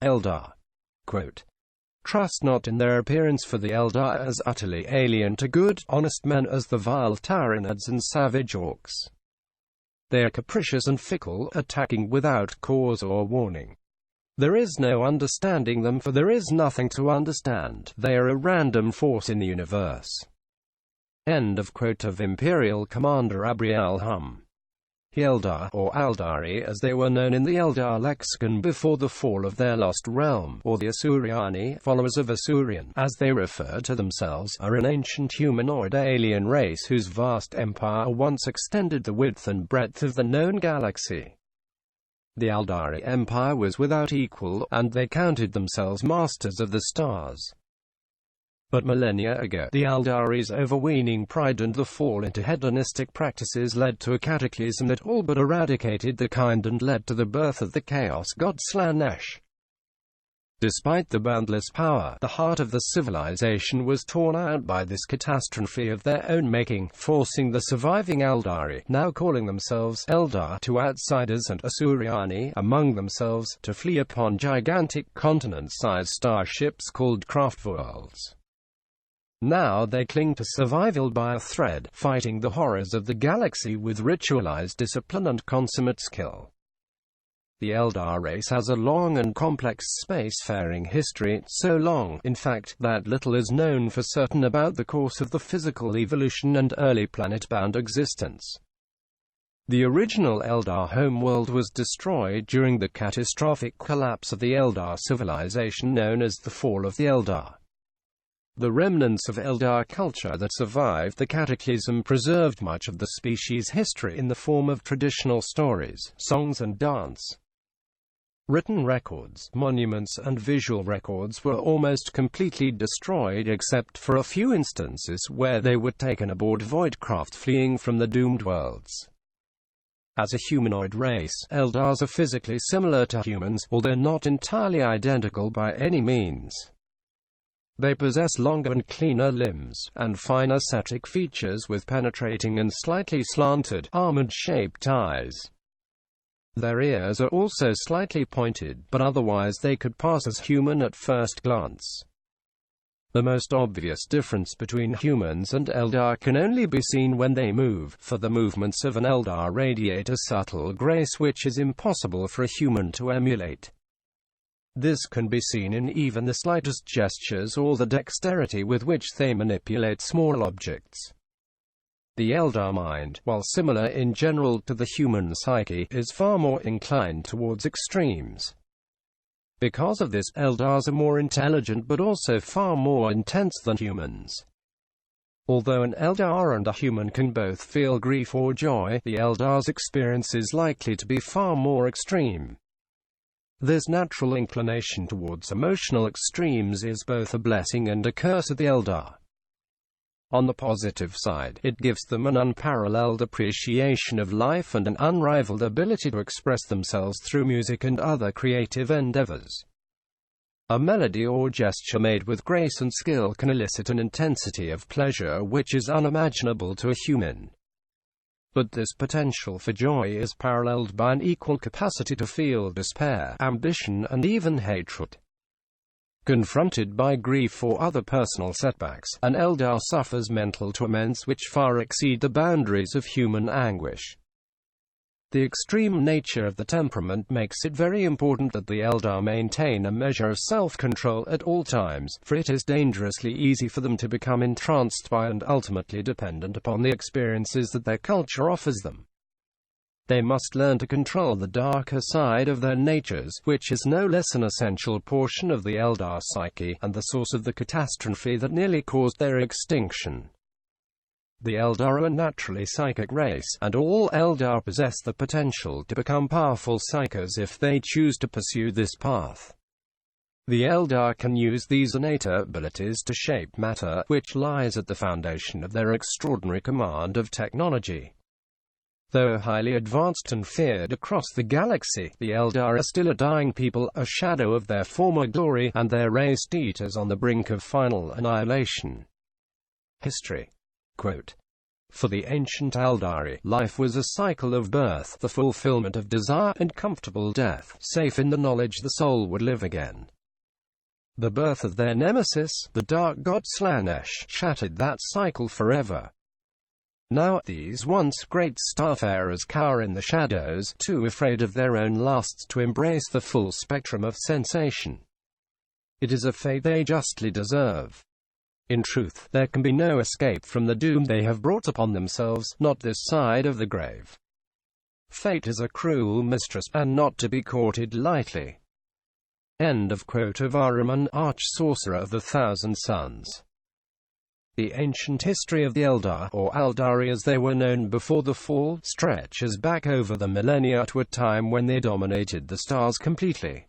Eldar. Quote, "Trust not in their appearance, for the Eldar as utterly alien to good, honest men as the vile Tyranids and savage orcs. They are capricious and fickle, attacking without cause or warning. There is no understanding them, for there is nothing to understand. They are a random force in the universe." End of quote of Imperial Commander Abriel Hum. The Eldar, or Aeldari as they were known in the Eldar Lexicon before the fall of their lost realm, or the Asuryani, followers of Asuryan, as they refer to themselves, are an ancient humanoid alien race whose vast empire once extended the width and breadth of the known galaxy. The Aeldari Empire was without equal, and they counted themselves masters of the stars. But millennia ago, the Eldari's overweening pride and the fall into hedonistic practices led to a cataclysm that all but eradicated the kind and led to the birth of the Chaos God Slaanesh. Despite the boundless power, the heart of the civilization was torn out by this catastrophe of their own making, forcing the surviving Eldari, now calling themselves Eldar, to outsiders and Asuryani among themselves, to flee upon gigantic continent-sized starships called Craftworlds. Now they cling to survival by a thread, fighting the horrors of the galaxy with ritualized discipline and consummate skill. The Eldar race has a long and complex spacefaring history, so long, in fact, that little is known for certain about the course of the physical evolution and early planet-bound existence. The original Eldar homeworld was destroyed during the catastrophic collapse of the Eldar civilization known as the Fall of the Eldar. The remnants of Eldar culture that survived the cataclysm preserved much of the species' history in the form of traditional stories, songs and dance. Written records, monuments and visual records were almost completely destroyed except for a few instances where they were taken aboard voidcraft fleeing from the doomed worlds. As a humanoid race, Eldars are physically similar to humans, although not entirely identical by any means. They possess longer and cleaner limbs, and finer cetic features with penetrating and slightly slanted, almond-shaped eyes. Their ears are also slightly pointed, but otherwise they could pass as human at first glance. The most obvious difference between humans and Eldar can only be seen when they move, for the movements of an Eldar radiate a subtle grace which is impossible for a human to emulate. This can be seen in even the slightest gestures or the dexterity with which they manipulate small objects. The Eldar mind, while similar in general to the human psyche, is far more inclined towards extremes. Because of this, Eldars are more intelligent but also far more intense than humans. Although an Eldar and a human can both feel grief or joy, the Eldar's experience is likely to be far more extreme. This natural inclination towards emotional extremes is both a blessing and a curse of the Eldar. On the positive side, it gives them an unparalleled appreciation of life and an unrivaled ability to express themselves through music and other creative endeavors. A melody or gesture made with grace and skill can elicit an intensity of pleasure which is unimaginable to a human. But this potential for joy is paralleled by an equal capacity to feel despair, ambition, and even hatred. Confronted by grief or other personal setbacks, an Eldar suffers mental torments which far exceed the boundaries of human anguish. The extreme nature of the temperament makes it very important that the Eldar maintain a measure of self-control at all times, for it is dangerously easy for them to become entranced by and ultimately dependent upon the experiences that their culture offers them. They must learn to control the darker side of their natures, which is no less an essential portion of the Eldar psyche, and the source of the catastrophe that nearly caused their extinction. The Eldar are a naturally psychic race, and all Eldar possess the potential to become powerful psychers if they choose to pursue this path. The Eldar can use these innate abilities to shape matter, which lies at the foundation of their extraordinary command of technology. Though highly advanced and feared across the galaxy, the Eldar are still a dying people, a shadow of their former glory, and their race eaters on the brink of final annihilation. History. Quote, For the ancient Eldari, life was a cycle of birth, the fulfillment of desire, and comfortable death, safe in the knowledge the soul would live again. The birth of their nemesis, the dark god Slaanesh, shattered that cycle forever. Now, these once great starfarers cower in the shadows, too afraid of their own lusts to embrace the full spectrum of sensation. It is a fate they justly deserve. In truth, there can be no escape from the doom they have brought upon themselves, not this side of the grave. Fate is a cruel mistress, and not to be courted lightly. End of quote. Of Ahriman, arch-sorcerer of the Thousand Suns. The ancient history of the Eldar, or Aeldari as they were known before the fall, stretches back over the millennia to a time when they dominated the stars completely.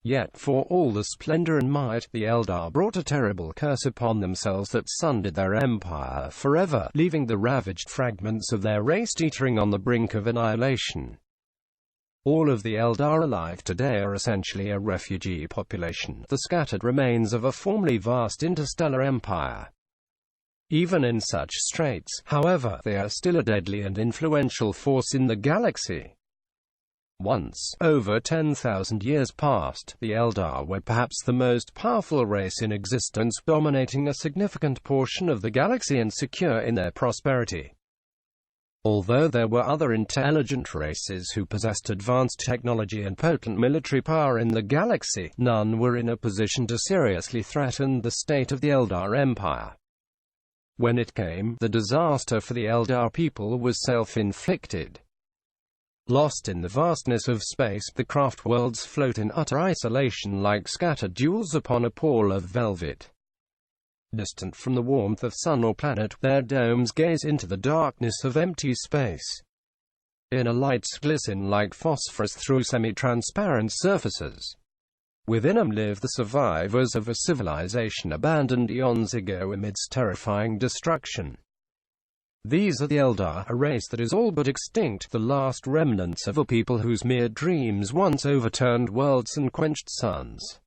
Yet, for all the splendor and might, the Eldar brought a terrible curse upon themselves that sundered their empire forever, leaving the ravaged fragments of their race teetering on the brink of annihilation. All of the Eldar alive today are essentially a refugee population, the scattered remains of a formerly vast interstellar empire. Even in such straits, however, they are still a deadly and influential force in the galaxy. Once, over 10,000 years past, the Eldar were perhaps the most powerful race in existence, dominating a significant portion of the galaxy and secure in their prosperity. Although there were other intelligent races who possessed advanced technology and potent military power in the galaxy, none were in a position to seriously threaten the state of the Eldar Empire. When it came, the disaster for the Eldar people was self-inflicted. Lost in the vastness of space, the Craftworlds float in utter isolation like scattered jewels upon a pall of velvet. Distant from the warmth of sun or planet, their domes gaze into the darkness of empty space. Inner lights glisten like phosphorus through semi-transparent surfaces. Within them live the survivors of a civilization abandoned eons ago amidst terrifying destruction. These are the Eldar, a race that is all but extinct, the last remnants of a people whose mere dreams once overturned worlds and quenched suns.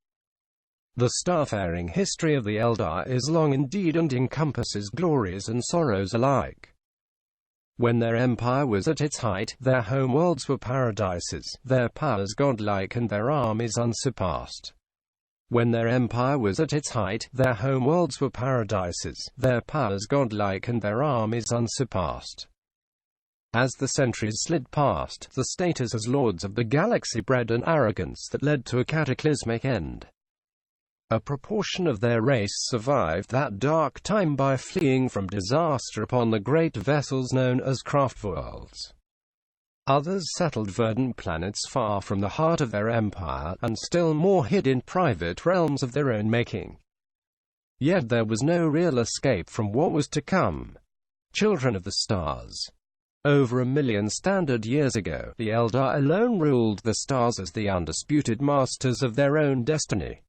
The starfaring history of the Eldar is long indeed and encompasses glories and sorrows alike. When their empire was at its height, their homeworlds were paradises, their powers godlike and their armies unsurpassed. When their empire was at its height, their homeworlds were paradises, their powers godlike and their armies unsurpassed. As the centuries slid past, the status as lords of the galaxy bred an arrogance that led to a cataclysmic end. A proportion of their race survived that dark time by fleeing from disaster upon the great vessels known as Craftworlds. Others settled verdant planets far from the heart of their empire, and still more hid in private realms of their own making. Yet there was no real escape from what was to come. Children of the stars. Over 1 million standard years ago, the Eldar alone ruled the stars as the undisputed masters of their own destiny.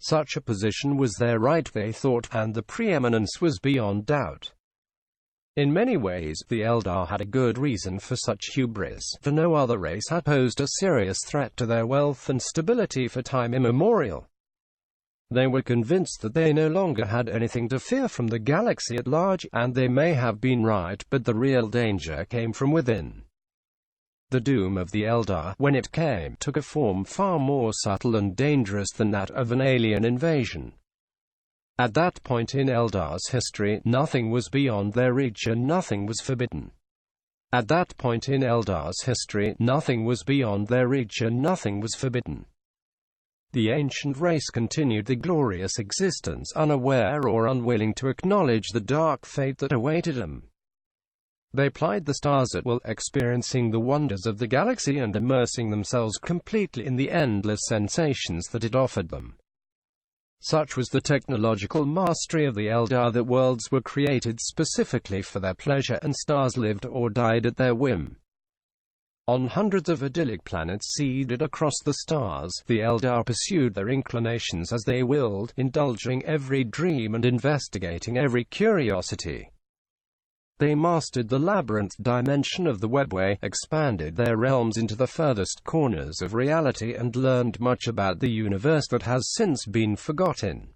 Such a position was their right, they thought, and the preeminence was beyond doubt. In many ways, the Eldar had a good reason for such hubris, for no other race had posed a serious threat to their wealth and stability for time immemorial. They were convinced that they no longer had anything to fear from the galaxy at large, and they may have been right, but the real danger came from within. The doom of the Eldar, when it came, took a form far more subtle and dangerous than that of an alien invasion. At that point in Eldar's history, nothing was beyond their reach and nothing was forbidden. At that point in Eldar's history, nothing was beyond their reach and nothing was forbidden. The ancient race continued the glorious existence, unaware or unwilling to acknowledge the dark fate that awaited them. They plied the stars at will, experiencing the wonders of the galaxy and immersing themselves completely in the endless sensations that it offered them. Such was the technological mastery of the Eldar that worlds were created specifically for their pleasure and stars lived or died at their whim. On hundreds of idyllic planets seeded across the stars, the Eldar pursued their inclinations as they willed, indulging every dream and investigating every curiosity. They mastered the labyrinth dimension of the webway, expanded their realms into the furthest corners of reality, and learned much about the universe that has since been forgotten.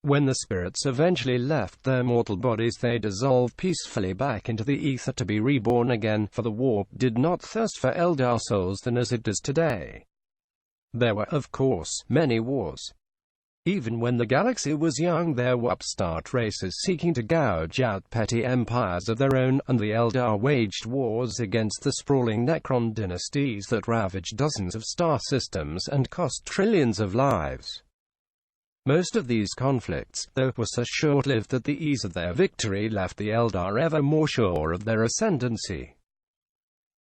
When the spirits eventually left their mortal bodies, they dissolved peacefully back into the ether to be reborn again, for the warp did not thirst for Eldar souls then as it does today. There were, of course, many wars. Even when the galaxy was young, there were upstart races seeking to gouge out petty empires of their own, and the Eldar waged wars against the sprawling Necron dynasties that ravaged dozens of star systems and cost trillions of lives. Most of these conflicts, though, were so short-lived that the ease of their victory left the Eldar ever more sure of their ascendancy.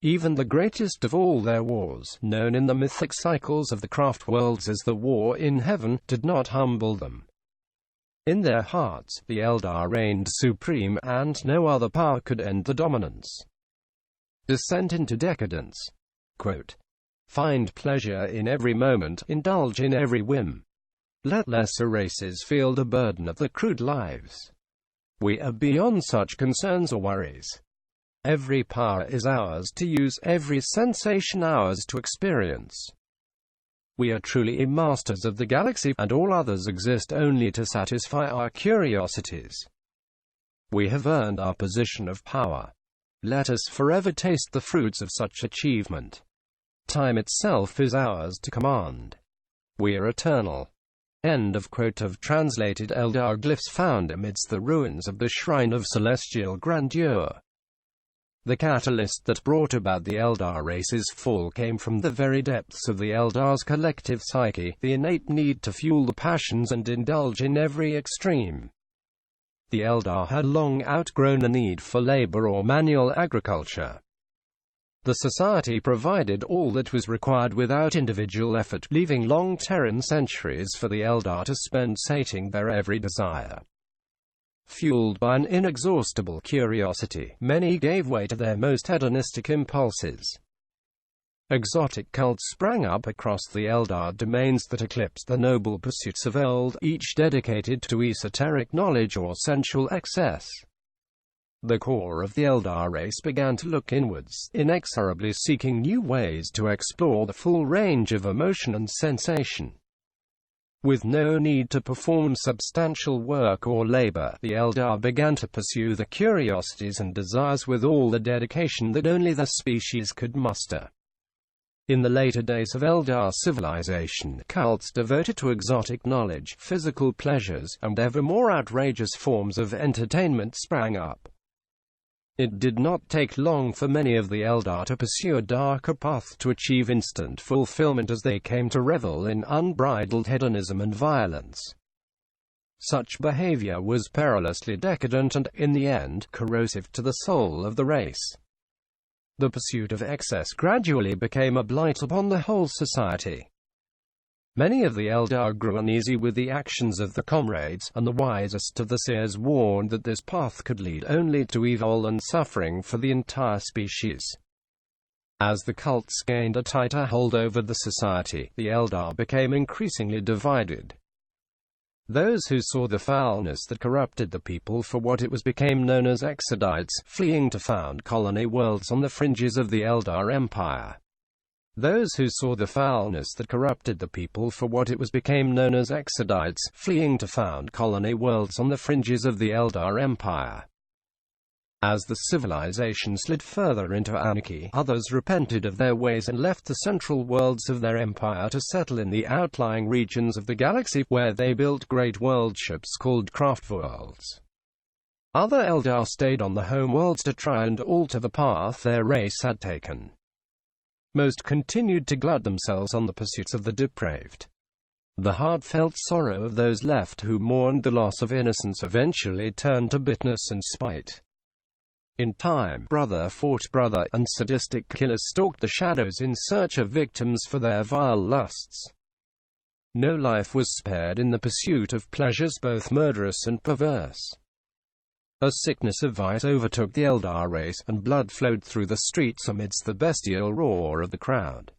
Even the greatest of all their wars, known in the mythic cycles of the Craftworlds as the War in Heaven, did not humble them. In their hearts, the Eldar reigned supreme, and no other power could end the dominance. Descent into decadence. Quote, "Find pleasure in every moment, indulge in every whim. Let lesser races feel the burden of their crude lives. We are beyond such concerns or worries. Every power is ours to use, every sensation ours to experience. We are truly masters of the galaxy, and all others exist only to satisfy our curiosities. We have earned our position of power. Let us forever taste the fruits of such achievement. Time itself is ours to command. We are eternal." End of quote. Of translated Eldar glyphs found amidst the ruins of the Shrine of Celestial Grandeur. The catalyst that brought about the Eldar race's fall came from the very depths of the Eldar's collective psyche, the innate need to fuel the passions and indulge in every extreme. The Eldar had long outgrown the need for labor or manual agriculture. The society provided all that was required without individual effort, leaving long Terran centuries for the Eldar to spend sating their every desire. Fueled by an inexhaustible curiosity, many gave way to their most hedonistic impulses. Exotic cults sprang up across the Eldar domains that eclipsed the noble pursuits of Eld, each dedicated to esoteric knowledge or sensual excess. The core of the Eldar race began to look inwards, inexorably seeking new ways to explore the full range of emotion and sensation. With no need to perform substantial work or labor, the Eldar began to pursue their curiosities and desires with all the dedication that only the species could muster. In the later days of Eldar civilization, cults devoted to exotic knowledge, physical pleasures, and ever more outrageous forms of entertainment sprang up. It did not take long for many of the Eldar to pursue a darker path to achieve instant fulfillment as they came to revel in unbridled hedonism and violence. Such behavior was perilously decadent and, in the end, corrosive to the soul of the race. The pursuit of excess gradually became a blight upon the whole society. Many of the Eldar grew uneasy with the actions of their comrades, and the wisest of the seers warned that this path could lead only to evil and suffering for the entire species. As the cults gained a tighter hold over the society, the Eldar became increasingly divided. Those who saw the foulness that corrupted the people for what it was became known as Exodites, fleeing to found colony worlds on the fringes of the Eldar Empire. Those who saw the foulness that corrupted the people for what it was became known as Exodites, fleeing to found colony worlds on the fringes of the Eldar Empire. As the civilization slid further into anarchy, others repented of their ways and left the central worlds of their empire to settle in the outlying regions of the galaxy, where they built great world ships called Craftworlds. Other Eldar stayed on the home worlds to try and alter the path their race had taken. Most continued to glut themselves on the pursuits of the depraved. The heartfelt sorrow of those left who mourned the loss of innocence eventually turned to bitterness and spite. In time, brother fought brother, and sadistic killers stalked the shadows in search of victims for their vile lusts. No life was spared in the pursuit of pleasures both murderous and perverse. A sickness of vice overtook the Eldar race, and blood flowed through the streets amidst the bestial roar of the crowd.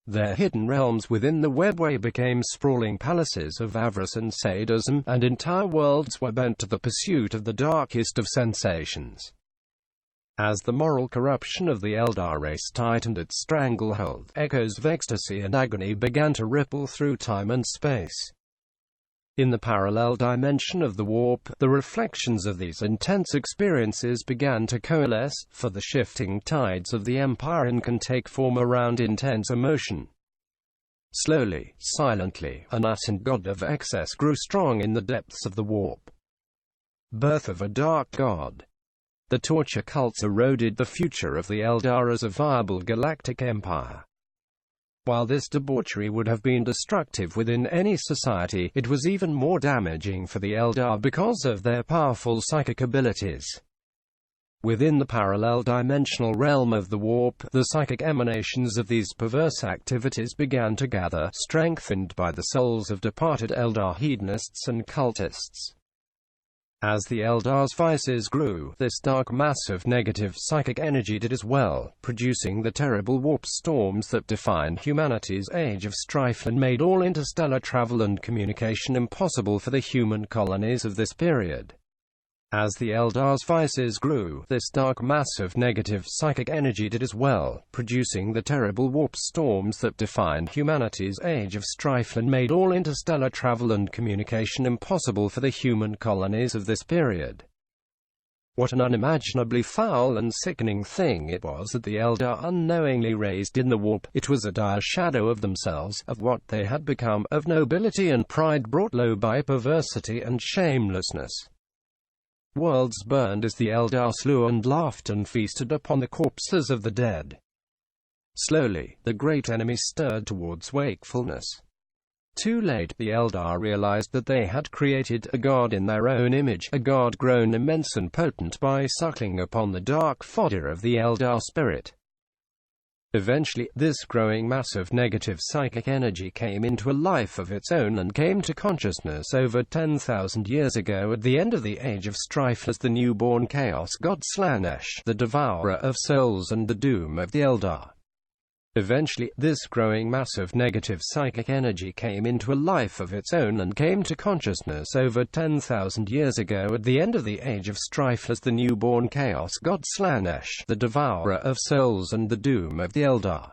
Their hidden realms within the webway became sprawling palaces of avarice and sadism, and entire worlds were bent to the pursuit of the darkest of sensations. As the moral corruption of the Eldar race tightened its stranglehold, echoes of ecstasy and agony began to ripple through time and space. In the parallel dimension of the warp, the reflections of these intense experiences began to coalesce, for the shifting tides of the Empire can take form around intense emotion. Slowly, silently, an latent god of excess grew strong in the depths of the warp. Birth of a dark god. The torture cults eroded the future of the Eldar as a viable galactic empire. While this debauchery would have been destructive within any society, it was even more damaging for the Eldar because of their powerful psychic abilities. Within the parallel dimensional realm of the warp, the psychic emanations of these perverse activities began to gather, strengthened by the souls of departed Eldar hedonists and cultists. As the Eldar's vices grew, this dark mass of negative psychic energy did as well, producing the terrible warp storms that defined humanity's age of strife and made all interstellar travel and communication impossible for the human colonies of this period. As the Eldar's vices grew, this dark mass of negative psychic energy did as well, producing the terrible warp storms that defined humanity's age of strife and made all interstellar travel and communication impossible for the human colonies of this period. What an unimaginably foul and sickening thing it was that the Eldar unknowingly raised in the warp. It was a dire shadow of themselves, of what they had become, of nobility and pride brought low by perversity and shamelessness. Worlds burned as the Eldar slew and laughed and feasted upon the corpses of the dead. Slowly, the great enemy stirred towards wakefulness. Too late, the Eldar realized that they had created a god in their own image, a god grown immense and potent by suckling upon the dark fodder of the Eldar spirit. Eventually, this growing mass of negative psychic energy came into a life of its own and came to consciousness over 10,000 years ago at the end of the Age of Strife as the newborn Chaos God Slaanesh, the devourer of souls and the doom of the Eldar. Eventually, this growing mass of negative psychic energy came into a life of its own and came to consciousness over 10,000 years ago at the end of the Age of Strife as the newborn Chaos God Slaanesh, the devourer of souls and the doom of the Eldar.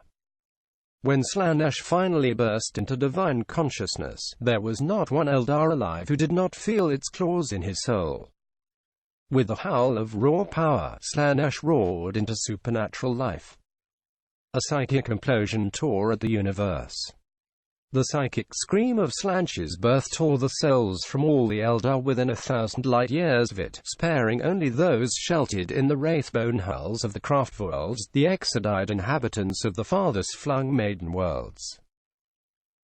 When Slaanesh finally burst into divine consciousness, there was not one Eldar alive who did not feel its claws in his soul. With a howl of raw power, Slaanesh roared into supernatural life. A psychic implosion tore at the universe. The psychic scream of Slaanesh's birth tore the souls from all the Eldar within 1,000 light-years of it, sparing only those sheltered in the wraithbone hulls of the Craftworlds, the exiled inhabitants of the farthest-flung Maiden Worlds,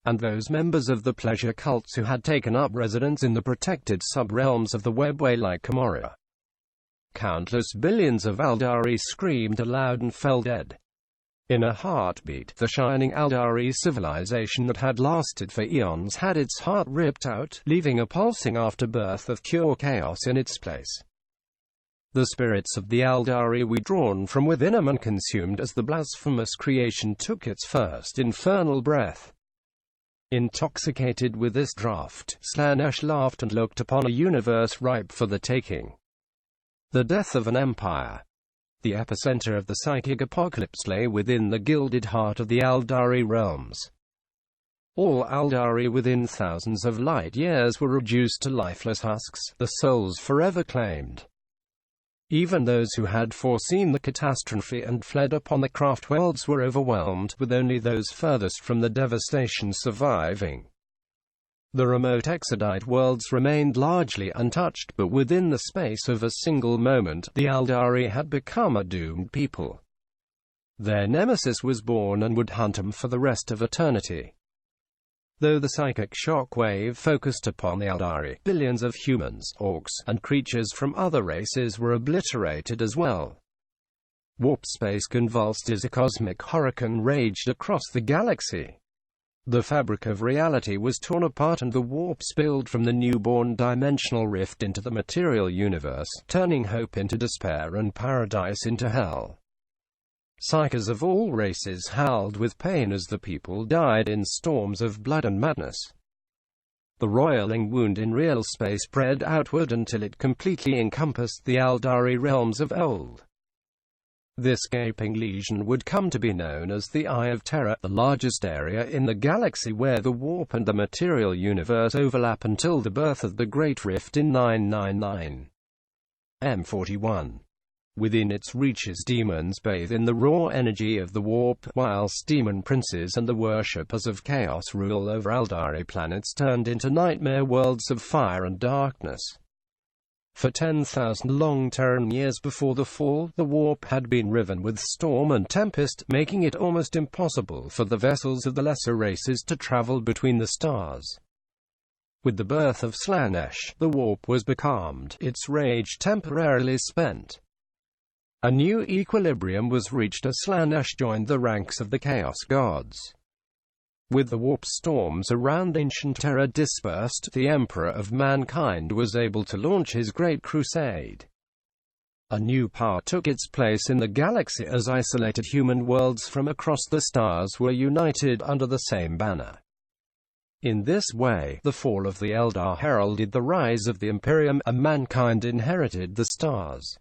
and those members of the pleasure cults who had taken up residence in the protected sub-realms of the webway like Camorra. Countless billions of Eldari screamed aloud and fell dead. In a heartbeat, the shining Eldari civilization that had lasted for eons had its heart ripped out, leaving a pulsing afterbirth of pure chaos in its place. The spirits of the Eldari were drawn from within them and consumed as the blasphemous creation took its first infernal breath. Intoxicated with this draught, Slaanesh laughed and looked upon a universe ripe for the taking. The death of an empire. The epicenter of the psychic apocalypse lay within the gilded heart of the Eldari realms. All Eldari within thousands of light-years were reduced to lifeless husks, the souls forever claimed. Even those who had foreseen the catastrophe and fled upon the Craftworlds were overwhelmed, with only those furthest from the devastation surviving. The remote exodite worlds remained largely untouched, but within the space of a single moment, the Eldari had become a doomed people. Their nemesis was born and would hunt them for the rest of eternity. Though the psychic shockwave focused upon the Eldari, billions of humans, orcs, and creatures from other races were obliterated as well. Warp space convulsed as a cosmic hurricane raged across the galaxy. The fabric of reality was torn apart and the warp spilled from the newborn dimensional rift into the material universe, turning hope into despair and paradise into hell. Psykers of all races howled with pain as the people died in storms of blood and madness. The roiling wound in real space spread outward until it completely encompassed the Eldari realms of old. This gaping lesion would come to be known as the Eye of Terror, the largest area in the galaxy where the warp and the material universe overlap until the birth of the Great Rift in 999 M41. Within its reaches, demons bathe in the raw energy of the warp, whilst demon princes and the worshippers of chaos rule over Eldari planets turned into nightmare worlds of fire and darkness. For 10,000 long Terran years before the fall, the warp had been riven with storm and tempest, making it almost impossible for the vessels of the lesser races to travel between the stars. With the birth of Slaanesh, the warp was becalmed, its rage temporarily spent. A new equilibrium was reached as Slaanesh joined the ranks of the Chaos Gods. With the warp storms around ancient Terra dispersed, the Emperor of Mankind was able to launch his great crusade. A new power took its place in the galaxy as isolated human worlds from across the stars were united under the same banner. In this way, the fall of the Eldar heralded the rise of the Imperium, and mankind inherited the stars.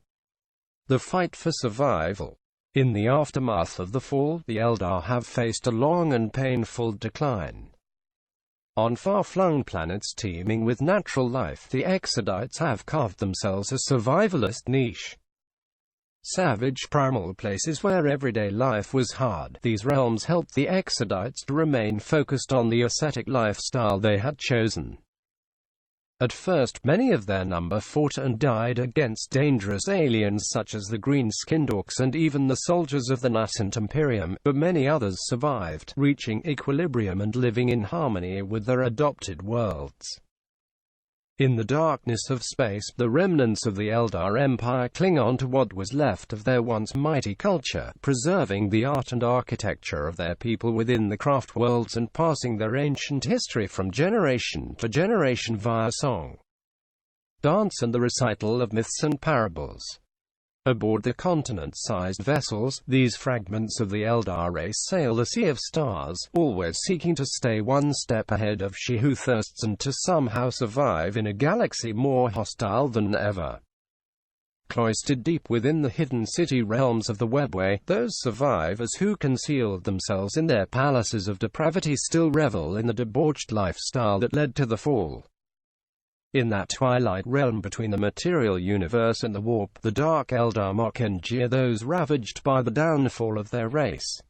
The fight for survival. In the aftermath of the fall, the Eldar have faced a long and painful decline. On far-flung planets teeming with natural life, the Exodites have carved themselves a survivalist niche. Savage primal places where everyday life was hard, these realms helped the Exodites to remain focused on the ascetic lifestyle they had chosen. At first, many of their number fought and died against dangerous aliens such as the green-skinned orcs and even the soldiers of the nascent Imperium, but many others survived, reaching equilibrium and living in harmony with their adopted worlds. In the darkness of space, the remnants of the Eldar Empire cling on to what was left of their once mighty culture, preserving the art and architecture of their people within the Craftworlds and passing their ancient history from generation to generation via song, dance and the recital of myths and parables. Aboard the continent-sized vessels, these fragments of the Eldar race sail the sea of stars, always seeking to stay one step ahead of she who thirsts and to somehow survive in a galaxy more hostile than ever. Cloistered deep within the hidden city realms of the Webway, those survivors who concealed themselves in their palaces of depravity still revel in the debauched lifestyle that led to the fall. In that twilight realm between the material universe and the warp, the Dark Eldar mock and jeer those ravaged by the downfall of their race.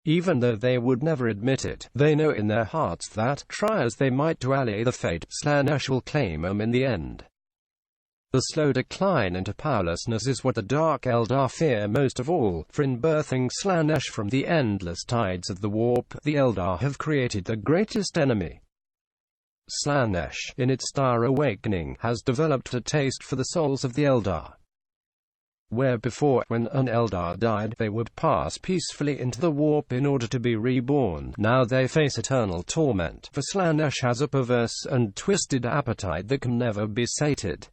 Even though they would never admit it, they know in their hearts that, try as they might to allay the fate, Slaanesh will claim them in the end. The slow decline into powerlessness is what the Dark Eldar fear most of all, for in birthing Slaanesh from the endless tides of the warp, the Eldar have created the greatest enemy. Slaanesh, in its star awakening, has developed a taste for the souls of the Eldar. Where before, when an Eldar died, they would pass peacefully into the warp in order to be reborn, now they face eternal torment, for Slaanesh has a perverse and twisted appetite that can never be sated.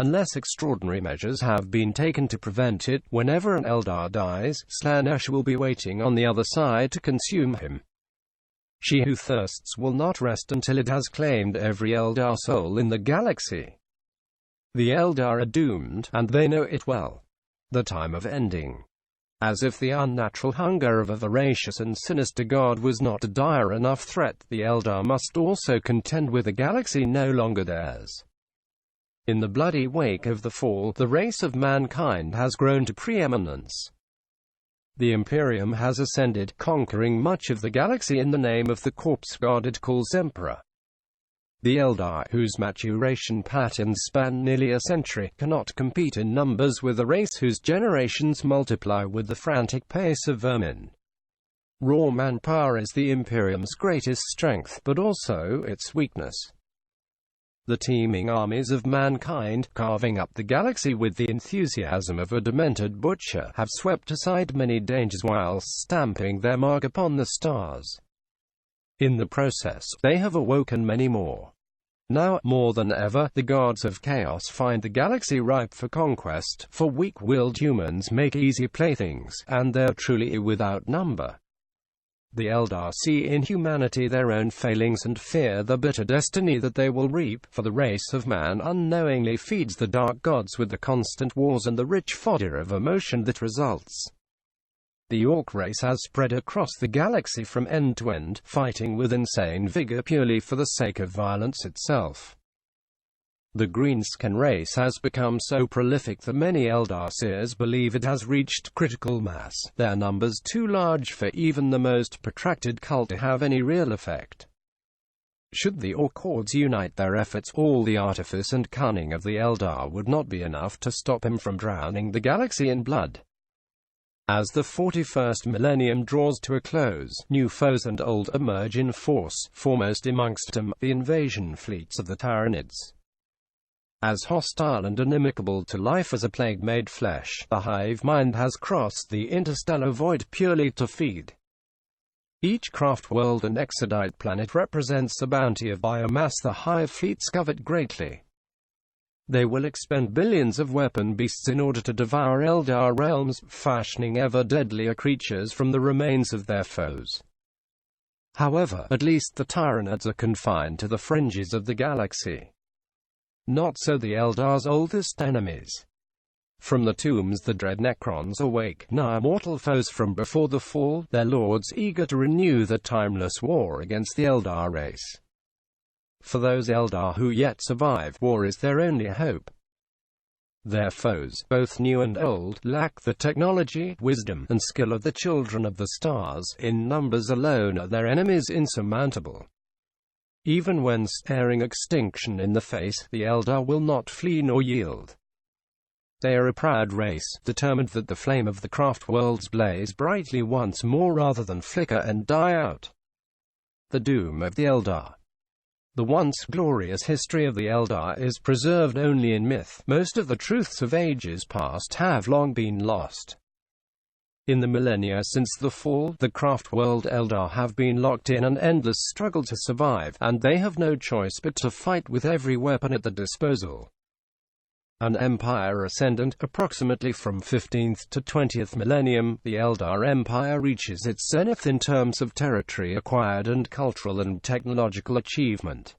Unless extraordinary measures have been taken to prevent it, whenever an Eldar dies, Slaanesh will be waiting on the other side to consume him. She who thirsts will not rest until it has claimed every Eldar soul in the galaxy. The Eldar are doomed, and they know it well. The time of ending. As if the unnatural hunger of a voracious and sinister god was not a dire enough threat, the Eldar must also contend with a galaxy no longer theirs. In the bloody wake of the fall, the race of mankind has grown to preeminence. The Imperium has ascended, conquering much of the galaxy in the name of the corpse god it calls Emperor. The Eldar, whose maturation patterns span nearly a century, cannot compete in numbers with a race whose generations multiply with the frantic pace of vermin. Raw manpower is the Imperium's greatest strength, but also its weakness. The teeming armies of mankind, carving up the galaxy with the enthusiasm of a demented butcher, have swept aside many dangers whilst stamping their mark upon the stars. In the process, they have awoken many more. Now, more than ever, the gods of chaos find the galaxy ripe for conquest, for weak-willed humans make easy playthings, and they're truly without number. The Eldar see in humanity their own failings and fear the bitter destiny that they will reap, for the race of man unknowingly feeds the dark gods with the constant wars and the rich fodder of emotion that results. The Orc race has spread across the galaxy from end to end, fighting with insane vigor purely for the sake of violence itself. The Greenskin race has become so prolific that many Eldar seers believe it has reached critical mass, their numbers too large for even the most protracted cult to have any real effect. Should the Orc hordes unite their efforts, all the artifice and cunning of the Eldar would not be enough to stop him from drowning the galaxy in blood. As the 41st millennium draws to a close, new foes and old emerge in force, foremost amongst them, the invasion fleets of the Tyranids. As hostile and inimical to life as a plague made flesh, the hive mind has crossed the interstellar void purely to feed. Each Craftworld and Exodite planet represents a bounty of biomass the hive fleets covet greatly. They will expend billions of weapon beasts in order to devour Eldar realms, fashioning ever deadlier creatures from the remains of their foes. However, at least the Tyranids are confined to the fringes of the galaxy. Not so the Eldar's oldest enemies. From the tombs the dread Necrons awake, nigh mortal foes from before the fall, their lords eager to renew the timeless war against the Eldar race. For those Eldar who yet survive, war is their only hope. Their foes, both new and old, lack the technology, wisdom, and skill of the children of the stars. In numbers alone are their enemies insurmountable. Even when staring extinction in the face, the Eldar will not flee nor yield. They are a proud race, determined that the flame of the Craftworlds blaze brightly once more rather than flicker and die out. The Doom of the Eldar. The once glorious history of the Eldar is preserved only in myth. Most of the truths of ages past have long been lost. In the millennia since the fall, the Craftworld Eldar have been locked in an endless struggle to survive, and they have no choice but to fight with every weapon at their disposal. An empire ascendant, approximately from 15th to 20th millennium, the Eldar Empire reaches its zenith in terms of territory acquired and cultural and technological achievement.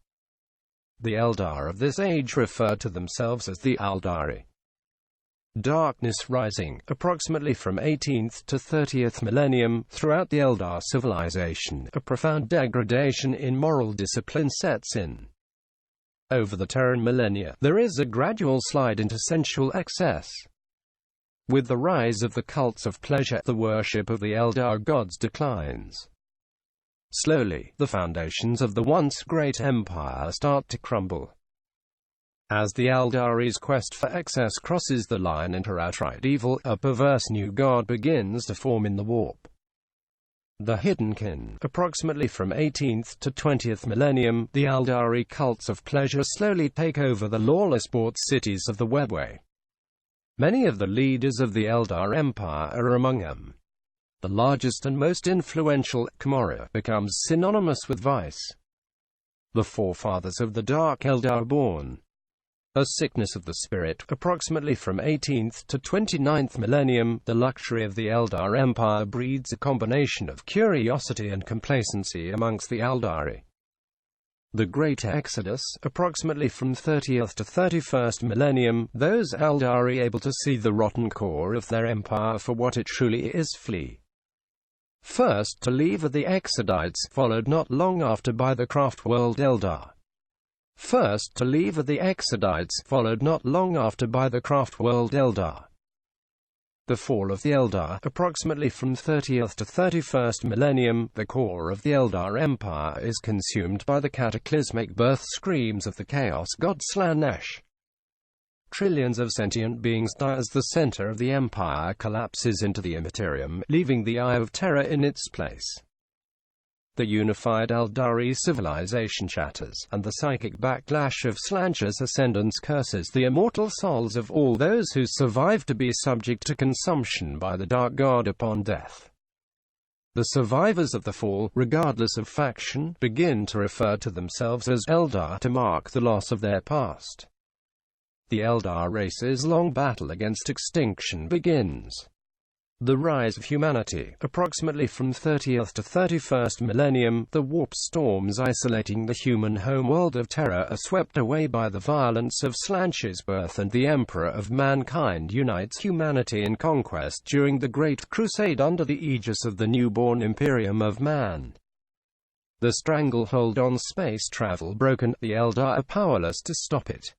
The Eldar of this age refer to themselves as the Aeldari. Darkness rising, approximately from 18th to 30th millennium, throughout the Eldar civilization, a profound degradation in moral discipline sets in. Over the Terran millennia, there is a gradual slide into sensual excess. With the rise of the cults of pleasure, the worship of the Eldar gods declines. Slowly, the foundations of the once great empire start to crumble. As the Eldari's quest for excess crosses the line into outright evil, a perverse new god begins to form in the warp. The Hidden Kin. Approximately from 18th to 20th millennium, the Eldari cults of pleasure slowly take over the lawless port cities of the Webway. Many of the leaders of the Eldar Empire are among them. The largest and most influential, Camorra, becomes synonymous with vice. The forefathers of the Dark Eldar born. A sickness of the spirit. Approximately from 18th to 29th millennium, the luxury of the Eldar Empire breeds a combination of curiosity and complacency amongst the Eldari. The Great Exodus. Approximately from 30th to 31st millennium, those Eldari able to see the rotten core of their empire for what it truly is flee. First to leave are the Exodites, followed not long after by the Craftworld Eldar. First to leave are the Exodites, followed not long after by the Craftworld Eldar. The fall of the Eldar. Approximately from 30th to 31st millennium, the core of the Eldar Empire is consumed by the cataclysmic birth screams of the Chaos God Slaanesh. Trillions of sentient beings die as the center of the empire collapses into the immaterium, leaving the Eye of Terror in its place. The unified Eldari civilization shatters, and the psychic backlash of Slaanesh's ascendants curses the immortal souls of all those who survive to be subject to consumption by the Dark God upon death. The survivors of the fall, regardless of faction, begin to refer to themselves as Eldar to mark the loss of their past. The Eldar race's long battle against extinction begins. The rise of humanity, approximately from 30th to 31st millennium, the warp storms isolating the human homeworld of Terra are swept away by the violence of Slaanesh's birth, and the Emperor of Mankind unites humanity in conquest during the Great Crusade under the aegis of the newborn Imperium of Man. The stranglehold on space travel broken, the Eldar are powerless to stop it.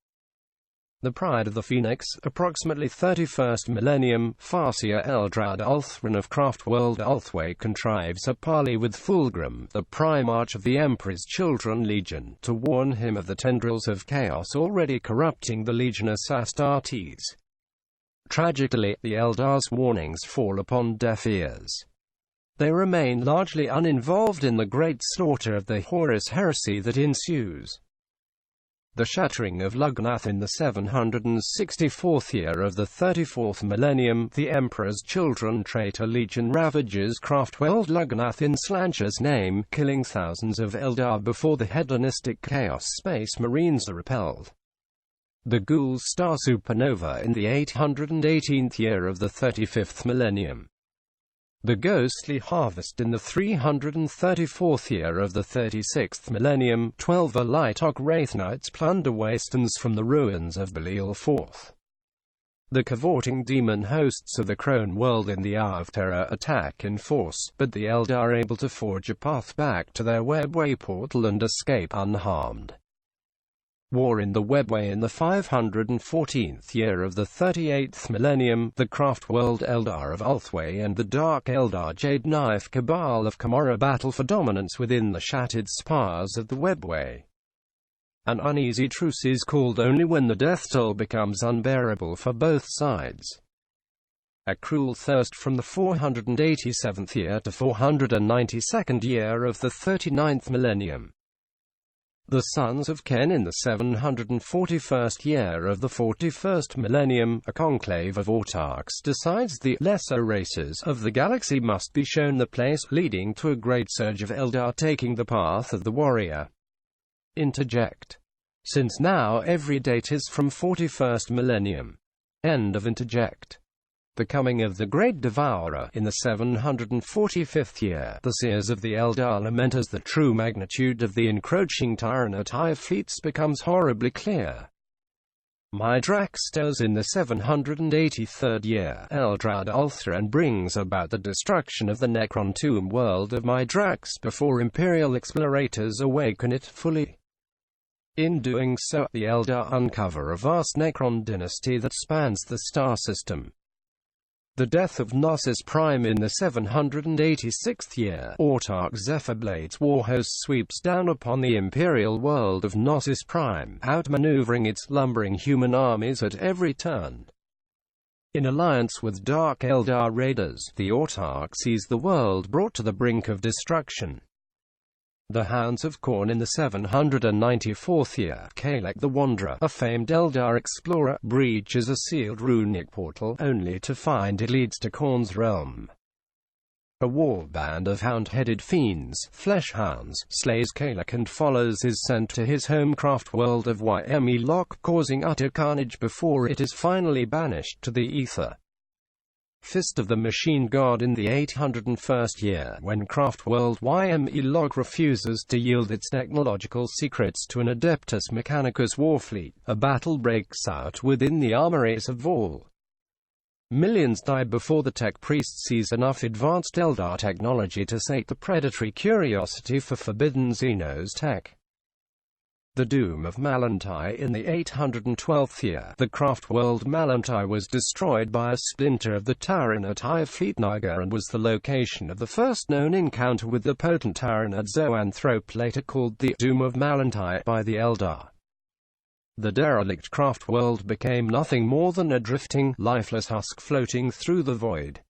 The Pride of the Phoenix, approximately 31st millennium, Farseer Eldrad Ulthran of Craftworld Ulthway contrives a parley with Fulgrim, the Primarch of the Emperor's Children Legion, to warn him of the tendrils of chaos already corrupting the Legionnaires Astartes. Tragically, the Eldar's warnings fall upon deaf ears. They remain largely uninvolved in the great slaughter of the Horus heresy that ensues. The shattering of Lugnath in the 764th year of the 34th millennium, the Emperor's Children Traitor Legion ravages Craftworld Lugnath in Slaanesh's name, killing thousands of Eldar before the hedonistic Chaos Space Marines are repelled. The Ghoul Star Supernova in the 818th year of the 35th millennium. The Ghostly Harvest in the 334th year of the 36th millennium, 12 Alitok Wraith Knights plunder wastelands from the ruins of Belial IV. The cavorting demon hosts of the Crone world in the Hour of Terror attack in force, but the Eldar are able to forge a path back to their webway portal and escape unharmed. War in the Webway in the 514th year of the 38th millennium, the Craftworld Eldar of Ulthway and the Dark Eldar Jade Knife Cabal of Camorra battle for dominance within the shattered spars of the Webway. An uneasy truce is called only when the death toll becomes unbearable for both sides. A cruel thirst from the 487th year to 492nd year of the 39th millennium. The Sons of Ken in the 741st year of the 41st millennium, a conclave of autarchs decides the lesser races of the galaxy must be shown the place, leading to a great surge of Eldar taking the path of the warrior. Interject. Since now every date is from 41st millennium. End of interject. The coming of the Great Devourer in the 745th year, the seers of the Eldar lament as the true magnitude of the encroaching Tyrannid Hive fleets becomes horribly clear. Mydrax stirs in the 783rd year, Eldrad Ulthran brings about the destruction of the Necron tomb world of Mydrax before Imperial explorators awaken it fully. In doing so, the Eldar uncover a vast Necron dynasty that spans the star system. The death of Nasus Prime in the 786th year, Autarch Zephyrblades warhost sweeps down upon the imperial world of Nasus Prime, outmaneuvering its lumbering human armies at every turn. In alliance with Dark Eldar raiders, the Autarch sees the world brought to the brink of destruction. The Hounds of Khorne in the 794th year, Kalek the Wanderer, a famed Eldar explorer, breaches a sealed runic portal, only to find it leads to Khorne's realm. A warband of hound-headed fiends, flesh hounds, slays Kalek and follows his scent to his homecraft world of Ymlock, causing utter carnage before it is finally banished to the ether. Fist of the Machine God in the 801st year, when Craftworld Ymlock refuses to yield its technological secrets to an Adeptus Mechanicus warfleet, a battle breaks out within the armories of Vol. Millions die before the tech priest sees enough advanced Eldar technology to sate the predatory curiosity for forbidden Xenos tech. The Doom of Mallon Tie in the 812th year, the Craftworld Mallon Tie was destroyed by a splinter of the Tyrannid Hive fleet Niger and was the location of the first known encounter with the potent Tyrannid zoanthrope later called the Doom of Mallon Tie by the Eldar. The derelict Craftworld became nothing more than a drifting, lifeless husk floating through the void.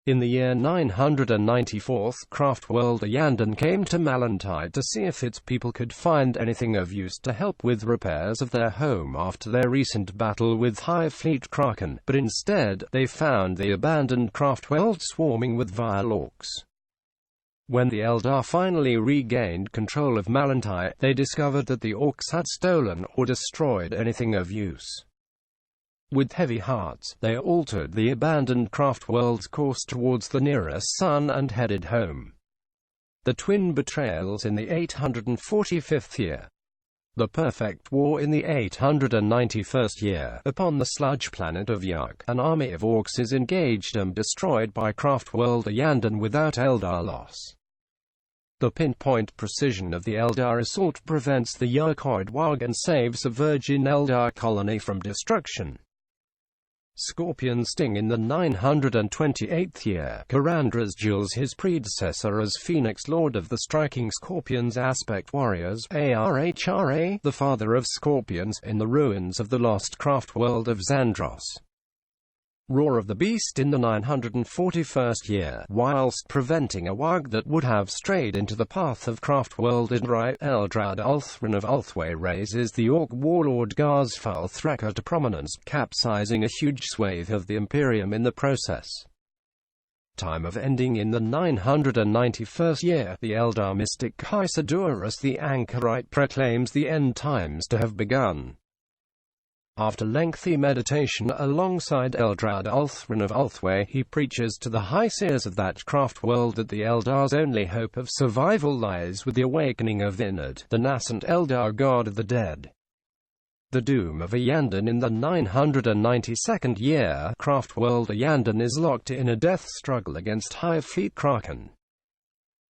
In the year 994, Craftworld Yandan came to Mallon Tie to see if its people could find anything of use to help with repairs of their home after their recent battle with Hive Fleet Kraken, but instead, they found the abandoned Craftworld swarming with vile orcs. When the Eldar finally regained control of Mallon Tie, they discovered that the orcs had stolen or destroyed anything of use. With heavy hearts, they altered the abandoned Craftworlds course towards the nearest sun and headed home. The twin betrayals in the 845th year. The perfect war in the 891st year. Upon the sludge planet of Yuk, an army of orcs is engaged and destroyed by Craftworld Iyanden without Eldar loss. The pinpoint precision of the Eldar assault prevents the Yukoid Wog and saves a virgin Eldar colony from destruction. Scorpion Sting in the 928th year. Carandra's duels his predecessor as Phoenix Lord of the Striking Scorpions Aspect Warriors, ARHRA, the father of Scorpions, in the ruins of the lost Craftworld of Xandros. Roar of the Beast in the 941st year. Whilst preventing a Wog that would have strayed into the path of Craftworld Idrai, Eldrad Ulthrin of Ulthway raises the Orc warlord Garzfal Thraka to prominence, capsizing a huge swathe of the Imperium in the process. Time of ending in the 991st year. The Eldar mystic Hysadurus the Anchorite proclaims the end times to have begun. After lengthy meditation alongside Eldrad Ulthrin of Ulthway, he preaches to the high seers of that Craftworld that the Eldar's only hope of survival lies with the awakening of Inad, the nascent Eldar god of the dead. The doom of Iyanden in the 992nd year. Craftworld Iyanden is locked in a death struggle against Hive Fleet Kraken.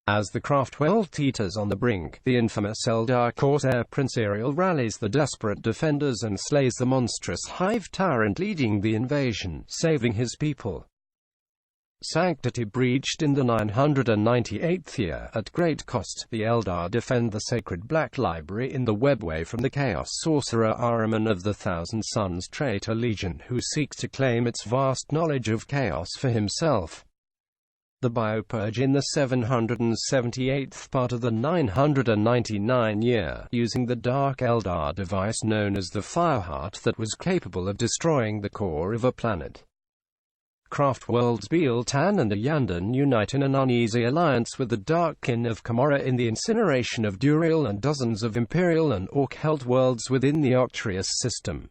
As the Craftworld teeters on the brink, the infamous Eldar Corsair Prince Ariel rallies the desperate defenders and slays the monstrous Hive Tyrant leading the invasion, saving his people. Sanctity breached in the 998th year. At great cost, the Eldar defend the sacred Black Library in the webway from the Chaos Sorcerer Ahriman of the Thousand Suns traitor legion who seeks to claim its vast knowledge of chaos for himself. The Bayeux Purge in the 778th part of the 999 year, using the Dark Eldar device known as the Fireheart that was capable of destroying the core of a planet. Craftworlds Bealtan and Iyanden unite in an uneasy alliance with the Dark Kin of Camorra in the incineration of Duriel and dozens of Imperial and Orc-held worlds within the Octrius system.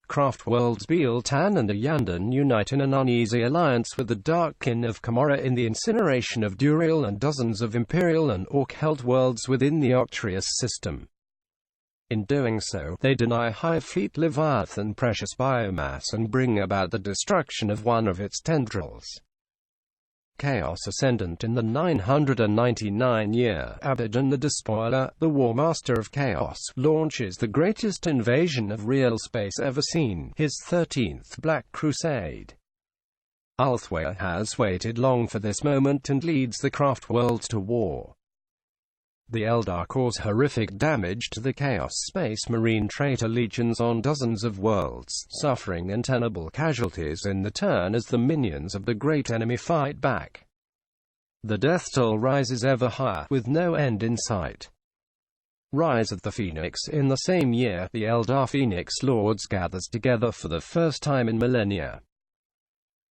Craftworlds Bealtan and Iyanden unite in an uneasy alliance with the Dark Kin of Camorra in the incineration of Duriel and dozens of Imperial and Orc-held worlds within the Octrius system. In doing so, they deny Hive Fleet Leviathan precious biomass and bring about the destruction of one of its tendrils. Chaos Ascendant in the 999 year. Abaddon the Despoiler, the War Master of Chaos, launches the greatest invasion of real space ever seen, his 13th Black Crusade. Ulthway has waited long for this moment and leads the Craftworlds to war. The Eldar cause horrific damage to the Chaos Space Marine traitor legions on dozens of worlds, suffering untenable casualties in the turn as the minions of the great enemy fight back. The death toll rises ever higher, with no end in sight. Rise of the Phoenix in the same year. The Eldar Phoenix Lords gathers together for the first time in millennia.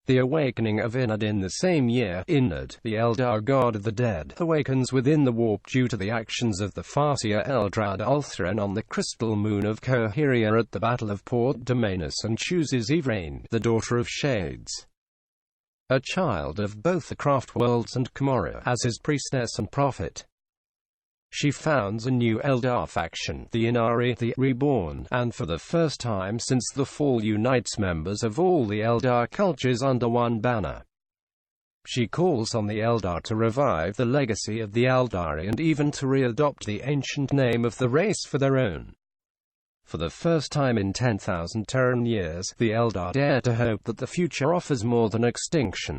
The awakening of Inad in the same year. Inad, the Eldar god of the dead, awakens within the warp due to the actions of the Farseer Eldrad Ulthrin on the crystal moon of Coheria at the Battle of Port Dominus and chooses Yvraine, the daughter of Shades, a child of both the Craftworlds and Camorra, as his priestess and prophet. She founds a new Eldar faction, the Inari, the Reborn, and for the first time since the fall unites members of all the Eldar cultures under one banner. She calls on the Eldar to revive the legacy of the Aeldari and even to re-adopt the ancient name of the race for their own. For the first time in 10,000 Terran years, the Eldar dare to hope that the future offers more than extinction.